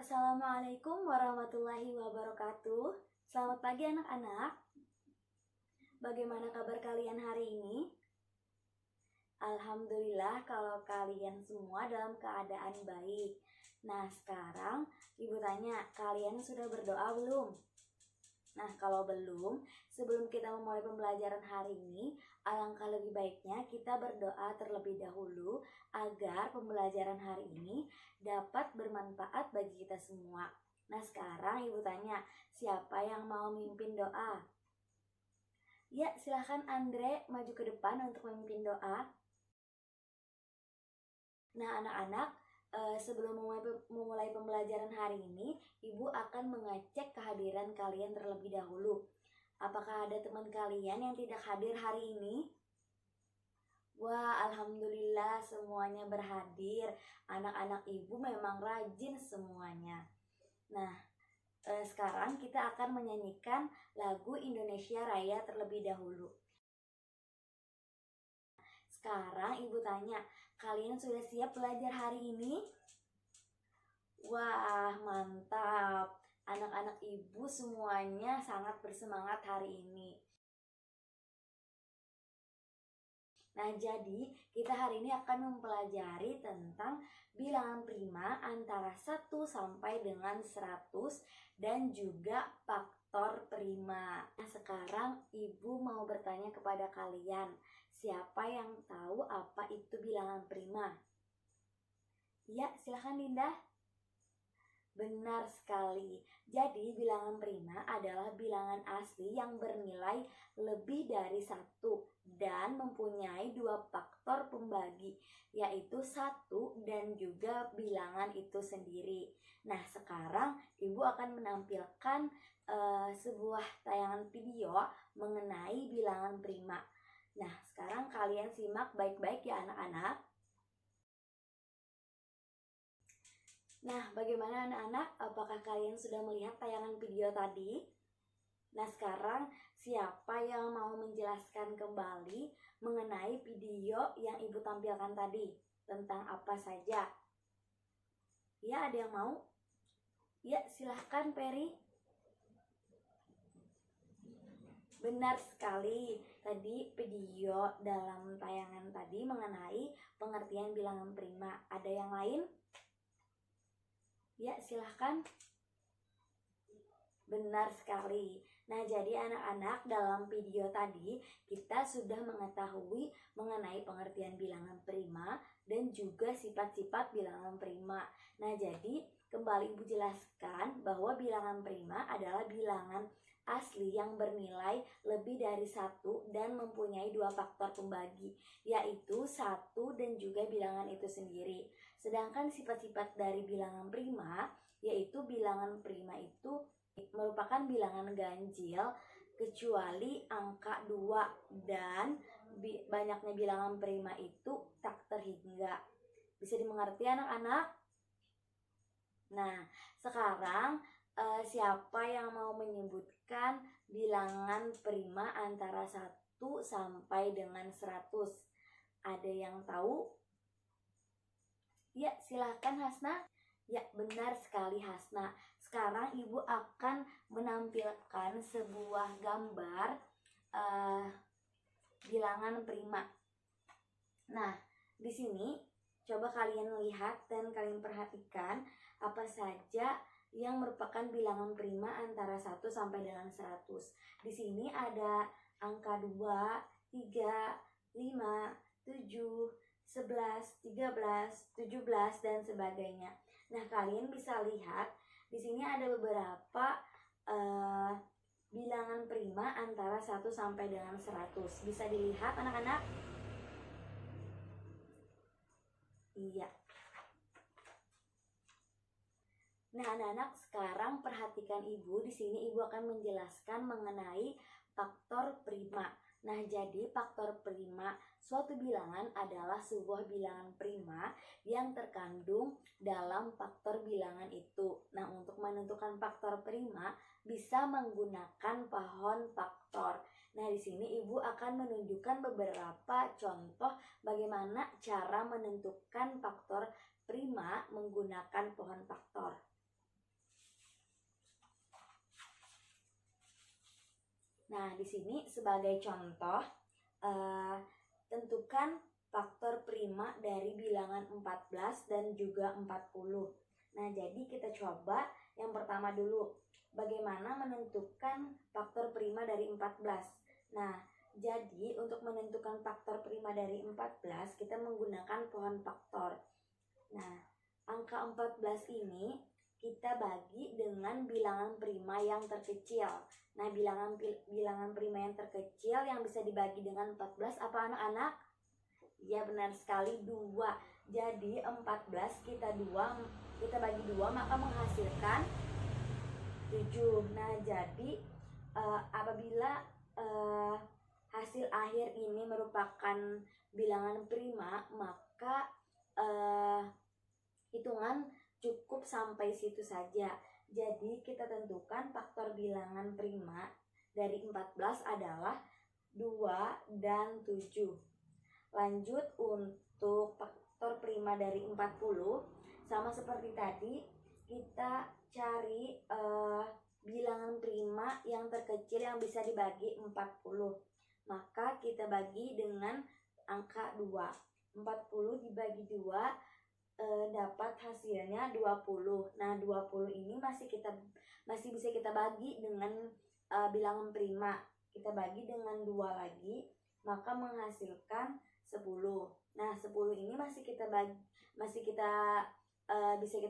Assalamualaikum warahmatullahi wabarakatuh. Selamat pagi anak-anak. Bagaimana kabar kalian hari ini? Alhamdulillah kalau kalian semua dalam keadaan baik. Nah, sekarang Ibu tanya, kalian sudah berdoa belum? Nah, kalau belum, sebelum kita memulai pembelajaran hari ini, alangkah lebih baiknya kita berdoa terlebih dahulu agar pembelajaran hari ini dapat bermanfaat bagi kita semua. Nah, sekarang Ibu tanya, siapa yang mau memimpin doa? Ya, silahkan Andre maju ke depan untuk memimpin doa. Nah, anak-anak, sebelum memulai pembelajaran hari ini, Ibu akan mengecek kehadiran kalian terlebih dahulu. Apakah ada teman kalian yang tidak hadir hari ini? Wah, alhamdulillah semuanya berhadir. Anak-anak Ibu memang rajin semuanya. Nah, sekarang kita akan menyanyikan lagu Indonesia Raya terlebih dahulu. Sekarang Ibu tanya, kalian sudah siap belajar hari ini? Wah, mantap. Anak-anak Ibu semuanya sangat bersemangat hari ini. Nah, jadi kita hari ini akan mempelajari tentang bilangan prima antara 1 sampai dengan 100 dan juga faktor prima. Nah, sekarang Ibu mau bertanya kepada kalian, siapa yang tahu apa itu bilangan prima? Ya, silahkan Dinda. Benar sekali. Jadi bilangan prima adalah bilangan asli yang bernilai lebih dari 1 dan mempunyai 2 faktor pembagi, yaitu 1 dan juga bilangan itu sendiri. Nah, sekarang Ibu akan menampilkan sebuah tayangan video mengenai bilangan prima. Nah, sekarang kalian simak baik-baik ya anak-anak. Nah, bagaimana anak-anak? Apakah kalian sudah melihat tayangan video tadi? Nah, sekarang siapa yang mau menjelaskan kembali mengenai video yang Ibu tampilkan tadi? Tentang apa saja? Ya, ada yang mau? Ya, silahkan Peri. Benar sekali. Tadi video dalam tayangan tadi mengenai pengertian bilangan prima. Ada yang lain? Ya, silahkan. Benar sekali. Nah, jadi anak-anak dalam video tadi kita sudah mengetahui mengenai pengertian bilangan prima dan juga sifat-sifat bilangan prima. Nah, jadi kembali Ibu jelaskan bahwa bilangan prima adalah bilangan asli yang bernilai lebih dari 1 dan mempunyai 2 faktor pembagi, yaitu 1 dan juga bilangan itu sendiri. Sedangkan sifat-sifat dari bilangan prima, yaitu bilangan prima itu merupakan bilangan ganjil kecuali angka 2 dan banyaknya bilangan prima itu tak terhingga. Bisa dimengerti anak-anak? Nah, sekarang siapa yang mau menyebutkan bilangan prima antara 1 sampai dengan 100? Ada yang tahu? Ya, silahkan Hasna. Ya, benar sekali Hasna. Sekarang Ibu akan menampilkan sebuah gambar bilangan prima. Nah, di sini coba kalian lihat dan kalian perhatikan apa saja yang merupakan bilangan prima antara 1 sampai dengan 100. Di sini ada angka 2, 3, 5, 7, 11, 13, 17 dan sebagainya. Nah, kalian bisa lihat di sini ada beberapa bilangan prima antara 1 sampai dengan 100. Bisa dilihat anak-anak? Iya. Nah, anak-anak, sekarang perhatikan Ibu. Di sini Ibu akan menjelaskan mengenai faktor prima. Nah, jadi faktor prima suatu bilangan adalah sebuah bilangan prima yang terkandung dalam faktor bilangan itu. Nah, untuk menentukan faktor prima bisa menggunakan pohon faktor. Nah, di sini Ibu akan menunjukkan beberapa contoh bagaimana cara menentukan faktor prima menggunakan pohon faktor. Nah, di sini sebagai contoh, tentukan faktor prima dari bilangan 14 dan juga 40. Nah, jadi kita coba yang pertama dulu. Bagaimana menentukan faktor prima dari 14? Nah, jadi untuk menentukan faktor prima dari 14, kita menggunakan pohon faktor. Nah, angka 14 ini kita bagi dengan bilangan prima yang terkecil. Nah, bilangan prima yang terkecil yang bisa dibagi dengan 14 apa anak-anak? Ya, benar sekali, 2. Jadi 14 kita bagi 2 maka menghasilkan 7. Nah, jadi apabila hasil akhir ini merupakan bilangan prima, maka hitungan cukup sampai situ saja. Jadi kita tentukan faktor bilangan prima dari 14 adalah 2 dan 7. Lanjut untuk faktor prima dari 40, sama seperti tadi, kita cari bilangan prima yang terkecil yang bisa dibagi 40. Maka kita bagi dengan angka 2. 40 dibagi 2 dapat hasilnya 20. Nah, 20 ini masih bisa kita bagi dengan bilangan prima. Kita bagi dengan 2 lagi, maka menghasilkan 10. Nah, 10 ini bisa kita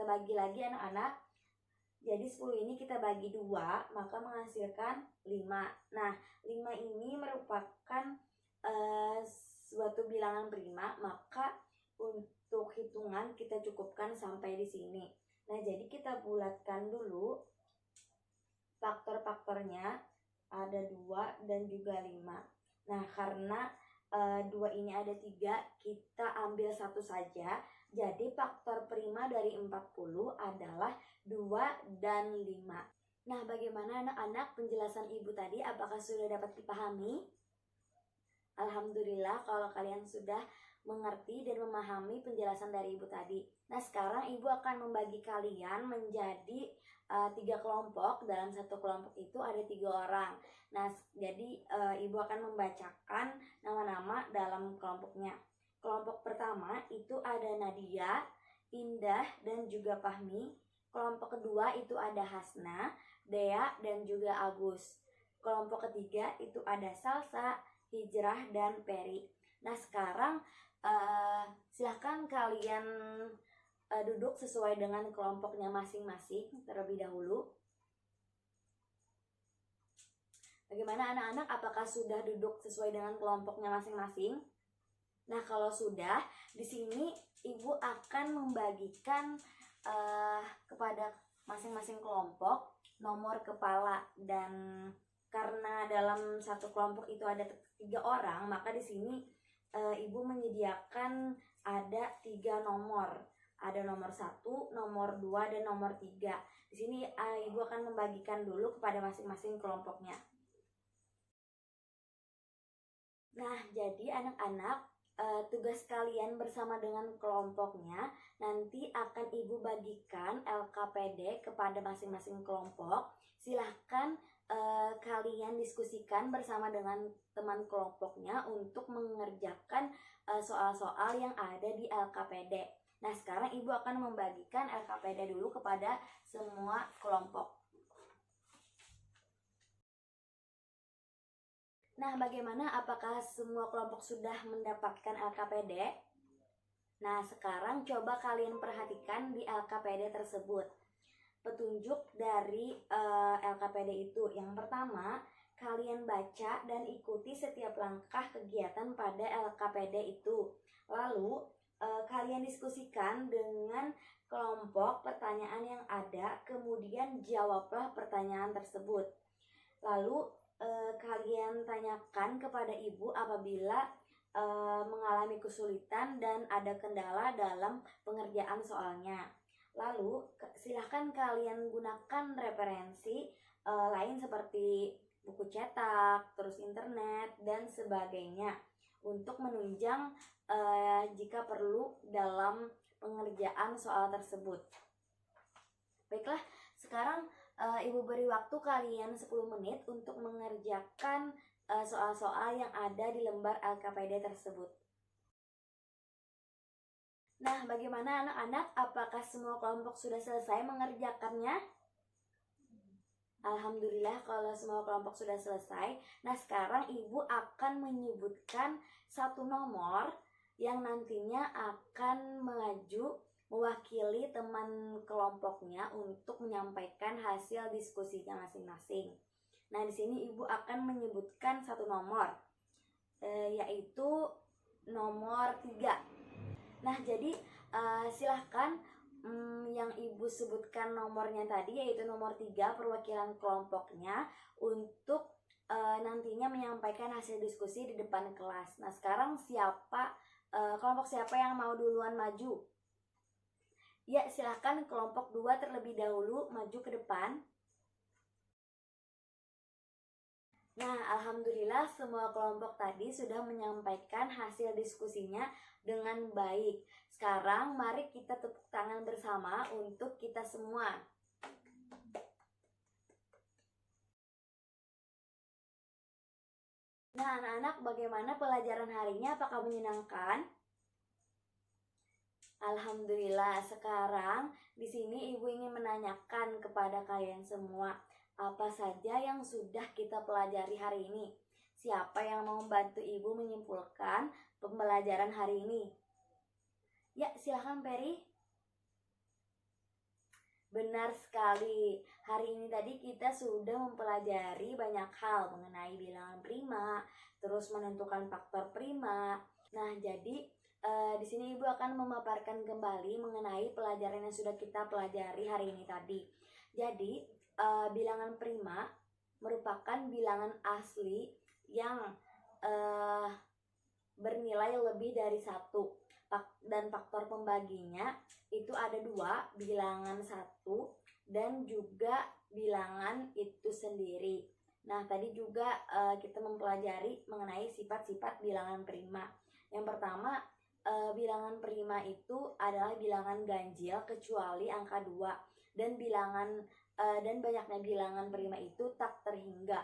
bagi lagi anak-anak. Jadi 10 ini kita bagi 2, maka menghasilkan 5. Nah, 5 ini merupakan suatu bilangan prima, maka untuk hitungan kita cukupkan sampai di sini. Nah, jadi kita bulatkan dulu faktor-faktornya, ada 2 dan juga 5. Nah, karena 2 ini ada 3, kita ambil satu saja. Jadi faktor prima dari 40 adalah 2 dan 5. Nah, bagaimana anak-anak penjelasan ibu tadi? Apakah sudah dapat dipahami? Alhamdulillah kalau kalian sudah mengerti dan memahami penjelasan dari ibu tadi. Nah, sekarang ibu akan membagi kalian menjadi 3 kelompok. Dalam satu kelompok itu ada 3 orang. Nah, jadi ibu akan membacakan nama-nama dalam kelompoknya. Kelompok pertama itu ada Nadia, Indah, dan juga Fahmi. Kelompok kedua itu ada Hasna, Dea, dan juga Agus. Kelompok ketiga itu ada Salsa, Hijrah, dan Peri. Nah, sekarang silahkan kalian duduk sesuai dengan kelompoknya masing-masing terlebih dahulu. Bagaimana anak-anak? Apakah sudah duduk sesuai dengan kelompoknya masing-masing? Nah, kalau sudah, di sini ibu akan membagikan kepada masing-masing kelompok nomor kepala, dan karena dalam satu kelompok itu ada 3 orang, maka di sini ibu menyediakan ada 3 nomor. Ada nomor 1, nomor 2, dan nomor 3. Di sini ibu akan membagikan dulu kepada masing-masing kelompoknya. Nah, jadi anak-anak, tugas kalian bersama dengan kelompoknya nanti akan ibu bagikan LKPD kepada masing-masing kelompok. Silahkan kalian diskusikan bersama dengan teman kelompoknya untuk mengerjakan soal-soal yang ada di LKPD. Nah, sekarang ibu akan membagikan LKPD dulu kepada semua kelompok. Nah, bagaimana? Apakah semua kelompok sudah mendapatkan LKPD? Nah, sekarang coba kalian perhatikan di LKPD tersebut. Petunjuk dari LKPD itu. Yang pertama, kalian baca dan ikuti setiap langkah kegiatan pada LKPD itu. Lalu, kalian diskusikan dengan kelompok pertanyaan yang ada, kemudian jawablah pertanyaan tersebut. Lalu, kalian tanyakan kepada ibu apabila mengalami kesulitan dan ada kendala dalam pengerjaan soalnya. Lalu silahkan kalian gunakan referensi lain seperti buku cetak, terus internet, dan sebagainya untuk menunjang jika perlu dalam pengerjaan soal tersebut. Baiklah, Sekarang Ibu beri waktu kalian 10 menit untuk mengerjakan soal-soal yang ada di lembar LKPD tersebut. Nah, bagaimana anak-anak? Apakah semua kelompok sudah selesai mengerjakannya? Alhamdulillah kalau semua kelompok sudah selesai. Nah, sekarang Ibu akan menyebutkan satu nomor yang nantinya akan maju mewakili teman kelompoknya untuk menyampaikan hasil diskusinya masing-masing. Nah, di sini Ibu akan menyebutkan satu nomor, yaitu nomor 3. Nah, jadi silahkan yang Ibu sebutkan nomornya tadi, yaitu nomor 3 perwakilan kelompoknya untuk nantinya menyampaikan hasil diskusi di depan kelas. Nah, sekarang kelompok siapa yang mau duluan maju? Ya, silahkan kelompok 2 terlebih dahulu maju ke depan. Nah, alhamdulillah semua kelompok tadi sudah menyampaikan hasil diskusinya dengan baik. Sekarang mari kita tepuk tangan bersama untuk kita semua. Nah, anak-anak, bagaimana pelajaran harinya? Apakah menyenangkan? Alhamdulillah. Sekarang di sini Ibu ingin menanyakan kepada kalian semua, apa saja yang sudah kita pelajari hari ini? Siapa yang mau membantu Ibu menyimpulkan pembelajaran hari ini? Ya, silahkan Peri. Benar sekali. Hari ini tadi kita sudah mempelajari banyak hal mengenai bilangan prima, terus menentukan faktor prima. Nah, jadi di sini Ibu akan memaparkan kembali mengenai pelajaran yang sudah kita pelajari hari ini tadi. Jadi, bilangan prima merupakan bilangan asli yang bernilai lebih dari 1. Dan faktor pembaginya itu ada 2, bilangan 1 dan juga bilangan itu sendiri. Nah, tadi juga kita mempelajari mengenai sifat-sifat bilangan prima. Yang pertama, bilangan prima itu adalah bilangan ganjil kecuali angka 2, dan banyaknya bilangan prima itu tak terhingga.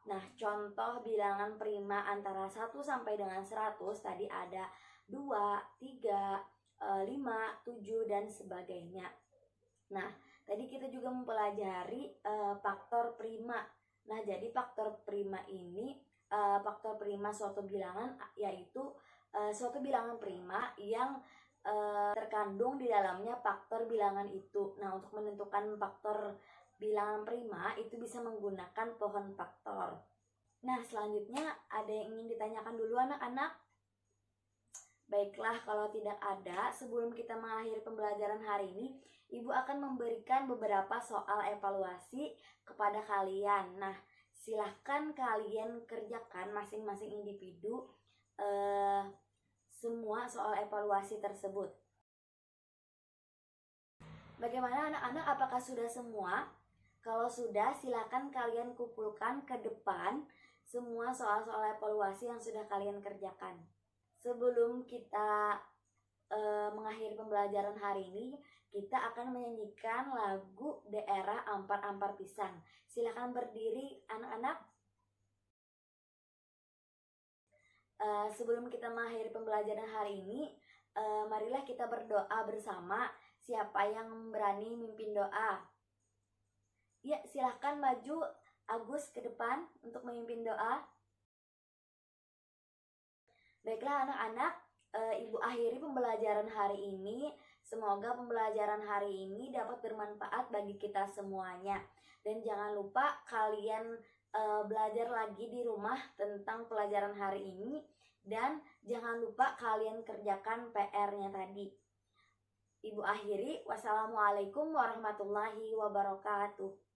Nah, contoh bilangan prima antara 1 sampai dengan 100 tadi ada 2, 3, 5, 7, dan sebagainya. Nah, tadi kita juga mempelajari faktor prima. Nah, jadi faktor prima suatu bilangan yaitu suatu bilangan prima yang terkandung di dalamnya faktor bilangan itu. Nah, untuk menentukan faktor bilangan prima itu bisa menggunakan pohon faktor. Nah, selanjutnya ada yang ingin ditanyakan dulu anak-anak? Baiklah, kalau tidak ada, sebelum kita mengakhiri pembelajaran hari ini, Ibu akan memberikan beberapa soal evaluasi kepada kalian. Nah, silahkan kalian kerjakan masing-masing individu semua soal evaluasi tersebut. Bagaimana anak-anak, apakah sudah semua? Kalau sudah, silakan kalian kumpulkan ke depan semua soal-soal evaluasi yang sudah kalian kerjakan. Sebelum kita mengakhiri pembelajaran hari ini, kita akan menyanyikan lagu daerah Ampar-Ampar Pisang. Silakan berdiri anak-anak. Sebelum kita mengakhiri pembelajaran hari ini, marilah kita berdoa bersama. Siapa yang berani mimpin doa? Ya, silahkan maju Agus ke depan untuk memimpin doa. Baiklah anak-anak, Ibu akhiri pembelajaran hari ini. Semoga pembelajaran hari ini dapat bermanfaat bagi kita semuanya. Dan jangan lupa kalian belajar lagi di rumah tentang pelajaran hari ini. Dan jangan lupa kalian kerjakan PR-nya tadi. Ibu akhiri, wassalamualaikum warahmatullahi wabarakatuh.